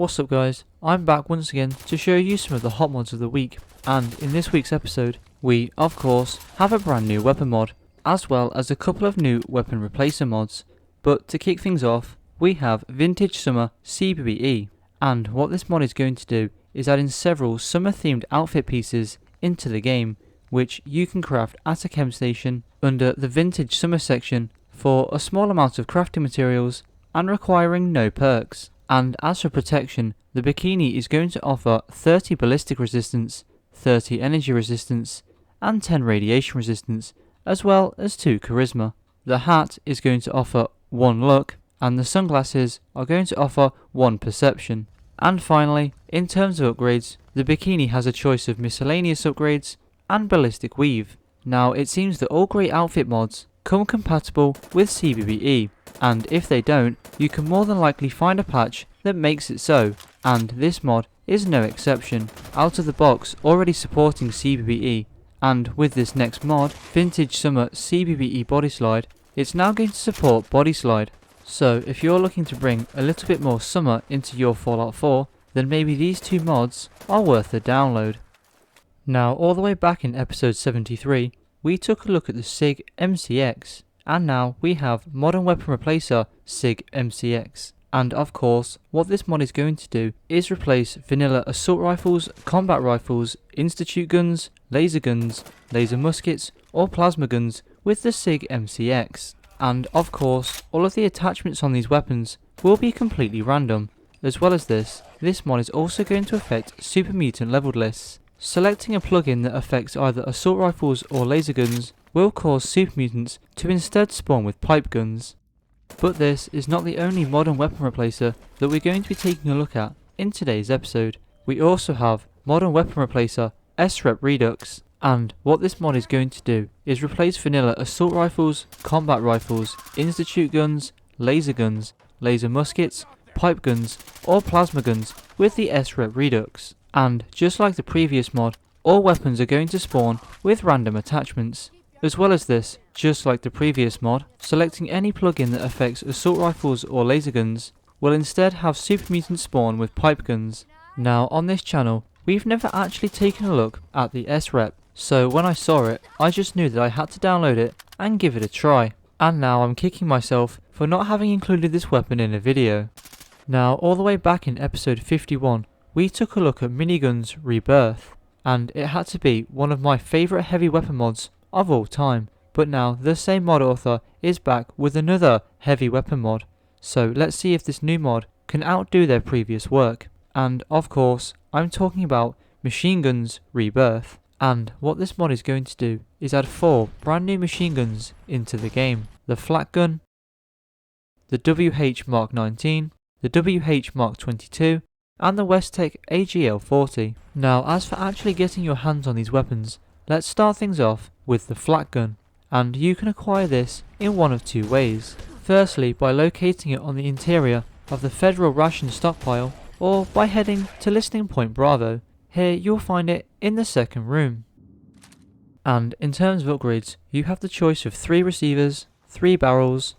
What's up guys, I'm back once again to show you some of the hot mods of the week, and in this week's episode we, of course, have a brand new weapon mod, as well as a couple of new weapon replacer mods. But to kick things off, we have Vintage Summer CBBE, and what this mod is going to do is add in several summer themed outfit pieces into the game, which you can craft at a chem station under the Vintage Summer section for a small amount of crafting materials and requiring no perks. And as for protection, the bikini is going to offer 30 ballistic resistance, 30 energy resistance, and 10 radiation resistance, as well as 2 charisma. The hat is going to offer 1 luck, and the sunglasses are going to offer 1 perception. And finally, in terms of upgrades, the bikini has a choice of miscellaneous upgrades and ballistic weave. Now it seems that all great outfit mods come compatible with CBBE, and if they don't, you can more than likely find a patch that makes it so, and this mod is no exception, out of the box already supporting CBBE, and with this next mod, Vintage Summer CBBE Bodyslide, it's now going to support Bodyslide. So if you're looking to bring a little bit more summer into your Fallout 4, then maybe these two mods are worth the download. Now all the way back in episode 73, we took a look at the SIG MCX, and now we have Modern Weapon Replacer SIG MCX. And of course, what this mod is going to do is replace vanilla assault rifles, combat rifles, institute guns, laser muskets, or plasma guns with the SIG MCX. And of course, all of the attachments on these weapons will be completely random. As well as this mod is also going to affect super mutant leveled lists. Selecting a plugin that affects either assault rifles or laser guns will cause super mutants to instead spawn with pipe guns. But this is not the only modern weapon replacer that we're going to be taking a look at in today's episode. We also have modern weapon replacer SREP Redux, and what this mod is going to do is replace vanilla assault rifles, combat rifles, institute guns, laser muskets, pipe guns, or plasma guns with the SREP Redux. And just like the previous mod, all weapons are going to spawn with random attachments. As well as this, just like the previous mod, selecting any plugin that affects assault rifles or laser guns will instead have super mutants spawn with pipe guns. Now on this channel, we've never actually taken a look at the SREP, so when I saw it, I just knew that I had to download it and give it a try. And now I'm kicking myself for not having included this weapon in a video. Now all the way back in episode 51, we took a look at Miniguns Rebirth, and it had to be one of my favourite heavy weapon mods of all time. But now the same mod author is back with another heavy weapon mod, so let's see if this new mod can outdo their previous work. And of course, I'm talking about Machineguns Rebirth, and what this mod is going to do is add 4 brand new machine guns into the game. The Flak Gun, the WH Mark 19, the WH Mark 22, and the Westtech AGL40. Now as for actually getting your hands on these weapons, let's start things off with the Flak Gun, and you can acquire this in one of 2 ways. Firstly, by locating it on the interior of the Federal Ration Stockpile, or by heading to Listening Point Bravo. Here you'll find it in the second room. And in terms of upgrades, you have the choice of 3 receivers, 3 barrels,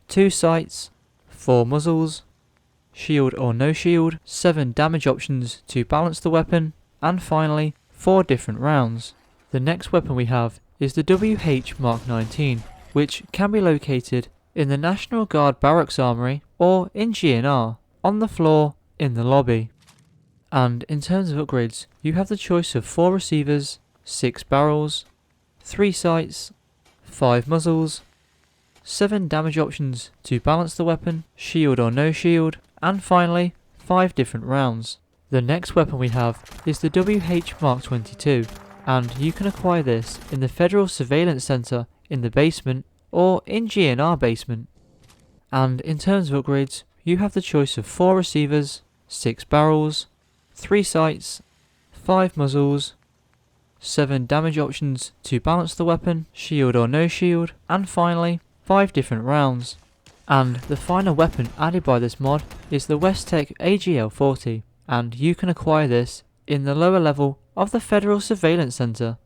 2 sights, 4 muzzles, shield or no shield, 7 damage options to balance the weapon, and finally 4 different rounds. The next weapon we have is the WH Mark 19, which can be located in the National Guard Barracks Armory or in GNR, on the floor in the lobby. And in terms of upgrades, you have the choice of 4 receivers, 6 barrels, 3 sights, 5 muzzles, 7 damage options to balance the weapon, shield or no shield, and finally 5 different rounds. The next weapon we have is the WH Mark 22, and you can acquire this in the Federal Surveillance Center in the basement or in GNR basement. And in terms of upgrades, you have the choice of 4 receivers, 6 barrels, 3 sights, 5 muzzles, 7 damage options to balance the weapon, shield or no shield, and finally 5 different rounds. And the final weapon added by this mod is the Westtech AGL40, and you can acquire this in the lower level of the Federal Surveillance Center.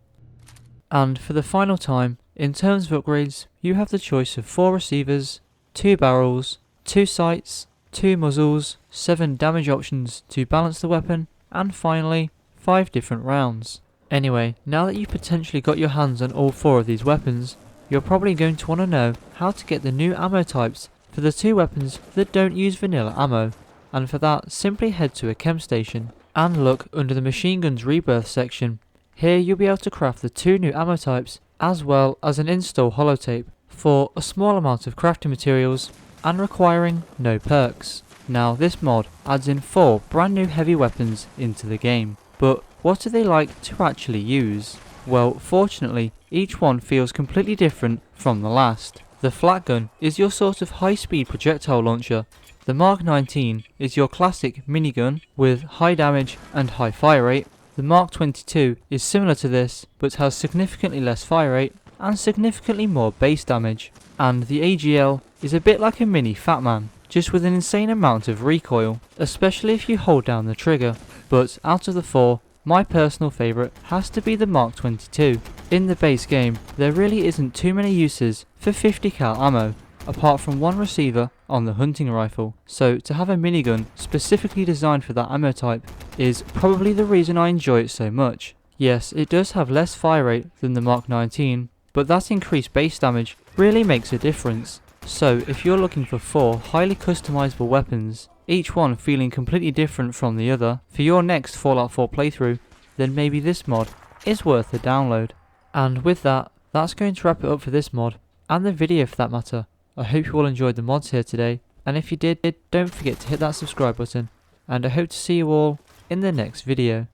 And for the final time, in terms of upgrades, you have the choice of 4 receivers, 2 barrels, 2 sights, 2 muzzles, 7 damage options to balance the weapon, and finally 5 different rounds. Anyway, now that you've potentially got your hands on all 4 of these weapons, you're probably going to want to know how to get the new ammo types for the 2 weapons that don't use vanilla ammo, and for that simply head to a chem station and look under the Machineguns Rebirth section. Here you'll be able to craft the 2 new ammo types as well as an install holotape for a small amount of crafting materials and requiring no perks. Now this mod adds in 4 brand new heavy weapons into the game, but what are they like to actually use? Well, fortunately each one feels completely different from the last. The flat gun is your sort of high speed projectile launcher. The Mark 19 is your classic minigun with high damage and high fire rate. The Mark 22 is similar to this but has significantly less fire rate and significantly more base damage. And the AGL is a bit like a mini Fat Man, just with an insane amount of recoil, especially if you hold down the trigger. But out of the 4, my personal favourite has to be the Mark 22. In the base game, there really isn't too many uses for 50 cal ammo, apart from one receiver on the hunting rifle, so to have a minigun specifically designed for that ammo type is probably the reason I enjoy it so much. Yes, it does have less fire rate than the Mark 19, but that increased base damage really makes a difference. So if you're looking for 4 highly customizable weapons, each one feeling completely different from the other, for your next Fallout 4 playthrough, then maybe this mod is worth a download. And with that, that's going to wrap it up for this mod, and the video for that matter. I hope you all enjoyed the mods here today, and if you did, don't forget to hit that subscribe button, and I hope to see you all in the next video.